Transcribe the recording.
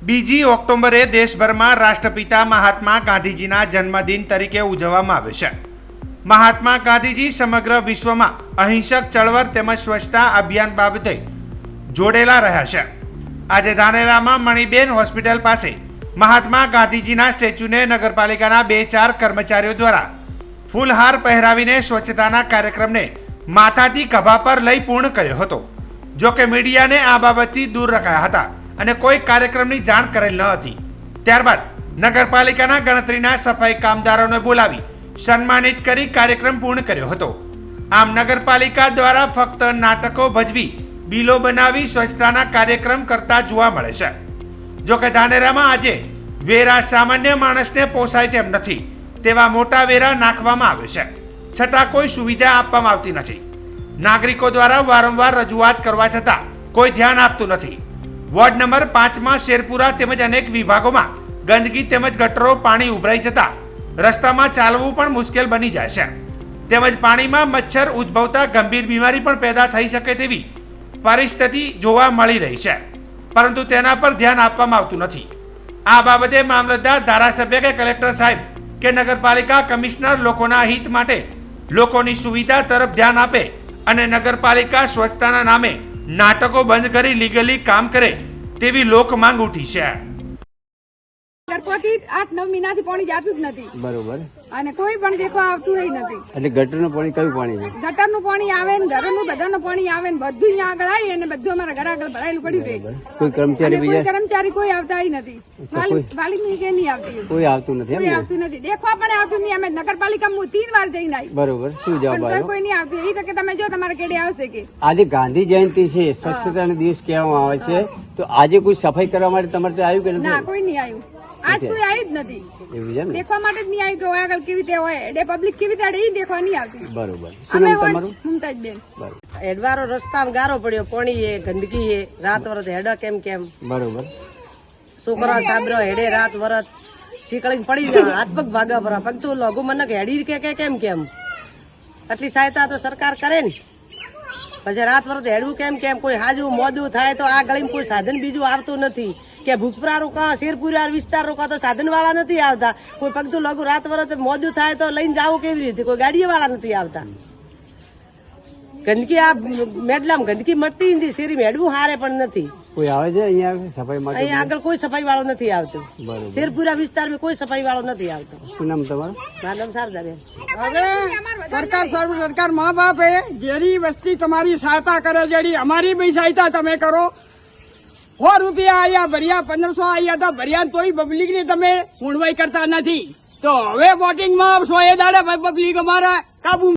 બીજી ઓક્ટોબરે દેશભરમાં રાષ્ટ્રપિતા મહાત્મા ગાંધીજીના જન્મદિન તરીકે ઉજવવામાં આવે છે. મહાત્મા ગાંધીજી સમગ્ર વિશ્વમાં અહિંસક ચળવળ તેમજ સ્વચ્છતા અભિયાન બાબતે જોડેલા રહ્યા છે. આજે ધાનેરામાં મણિબેન હોસ્પિટલ પાસે મહાત્મા ગાંધીજીના સ્ટેચ્યુને નગરપાલિકાના 2-4 કર્મચારીઓ દ્વારા ફૂલહાર પહેરાવીને સ્વચ્છતાના કાર્યક્રમને માથાથી ખભા પર લઈ પૂર્ણ કર્યો હતો. જોકે મીડિયાને આ બાબતથી દૂર રખાયા હતા અને કોઈ કાર્યક્રમની જાણ કરેલ ન હતી. ત્યારબાદ નગરપાલિકાના ગણતરીના સફાઈ કામદારોને બોલાવી સન્માનિત કરી કાર્યક્રમ પૂર્ણ કર્યો હતો. આમ નગરપાલિકા દ્વારા ફક્ત નાટકો ભજવી બિલો બનાવી સ્વચ્છતાના કાર્યક્રમ કરતા જોવા મળે છે. જોકે ધાનેરામાં આજે વેરા સામાન્ય માણસને પોસાય તેમ નથી તેવા મોટા વેરા નાખવામાં આવે છે, છતાં કોઈ સુવિધા આપવામાં આવતી નથી. નાગરિકો દ્વારા વારંવાર રજૂઆત કરવા છતાં કોઈ ધ્યાન આપતું નથી. વોર્ડ નંબર 5માં શેરપુરા તેમજ અનેક વિભાગોમાં ગંદકી તેમજ ગટરો પાણી ઉભરાઈ જતા રસ્તામાં ચાલવું પણ મુશ્કેલ બની જાય છે. તેમજ પાણીમાં મચ્છર ઉદ્ભવતા ગંભીર બીમારી પણ પેદા થઈ શકે તેવી પરિસ્થિતિ જોવા મળી રહી છે, પરંતુ તેના પર ધ્યાન આપવામાં આવતું નથી. આ બાબતે મામલતદાર, ધારાસભ્ય કે કલેક્ટર સાહેબ કે નગરપાલિકા કમિશનર લોકોના હિત માટે લોકોની સુવિધા તરફ ધ્યાન આપે અને નગરપાલિકા સ્વચ્છતાના નામે નાટકો બંધ કરી લીગલી કામ કરે તેવી લોક માંગ ઉઠી છે. 8-9 મહિનાથી પાણી જાતું જ નથી. બરોબર. અને કોઈ પણ દેખવા આવતું નથી. એટલે ગટરનું પાણી કયું પાણી છે? ગટરનું પાણી આવે ને ઘરનું બધાનું પાણી આવે ને બધું અહીંયા આગળ આવી અને બધું અમારા ઘર આગળ ભરાયેલું પડ્યું રહે. કોઈ કર્મચારી કોઈ કર્મચારી કોઈ આવતા નથી. માલિક કે નહીં આવતી. કોઈ આવતું નથી. કોઈ આવતું નથી. દેખવા પણ આવતું નહીં. અમે નગરપાલિકામાં 3 વાર જઈને આવી. બરોબર. શું જવાબ આવ્યો? કોઈ નહીં આવતું. એ તો કે તમે જો તમારે કેડે આવશે કે આજે ગાંધી જયંતિ છે, સ્વચ્છતાનો દિવસ કહેવામાં આવે છે, તો આજે કોઈ સફાઈ કરવા માટે તમારે ત્યાં આવ્યું કે ના? નથી? કોઈ નહીં આવ્યું. આજ કોઈ આવ્યું જ નથી. એવું છે ને? દેખવા માટે જ નહીં આવ્યું કે આગળ કેવી રીતે હોય એટલે પબ્લિક કેવી રીતે એ દેખવા નહીં આવતી. બરોબર. શું નામ તમારું? મુમતાજબેન. બરોબર. હેડવારો રસ્તામાં ગારો પડ્યો, પાણી એ ગંદકી એ રાત વરત હેડા કેમ બરોબર. છોકરા સાબરો હેડે રાત વરત શીકળીને પડી જાય, હાથ પગ ભાગા ભરા પગ તો લઘુ મને હેડી કે કેમ આટલી સહાયતા તો સરકાર કરે ને. પછી રાત વરત હેડવું કેમ કોઈ હાજુ મોડું થાય તો આ ગળીમાં કોઈ સાધન બીજું આવતું નથી કે ભૂખપુરા રોકા શેરપુરા વિસ્તાર રોકા તો સાધન વાળા નથી આવતા. કોઈ પગતું લઘુ રાત વરત મોડું થાય તો લઈને જવું કેવી રીતે? કોઈ ગાડીઓ વાળા નથી આવતા. ગંદકી આ મેડલામ ગંદકી મળતી નથી. શેરી મેડવું હારે પણ નથી. કોઈ આવે છે અહીંયા સફાઈ માટે? અહીંયા આગળ કોઈ સફાઈ વાળો નથી આવતું. બરોબર. શેરપુરા વિસ્તારમાં કોઈ સફાઈ વાળો નથી આવતો. શું નામ તમારું? મારું નામ શારદાબેન. સરકાર મા બાપ એ જેડી વસ્તી તમારી સહાયતા કરે, જેડી અમારી બી સહાયતા તમે કરો. 100 રૂપિયા આયા ભર્યા, 1500 આયા હતા ભર્યા, તોય પબ્લિક ની તમે મૂળવાઈ કરતા નથી. તો હવે વોટિંગ માં 100 દાડે પબ્લિક અમારા કાબુ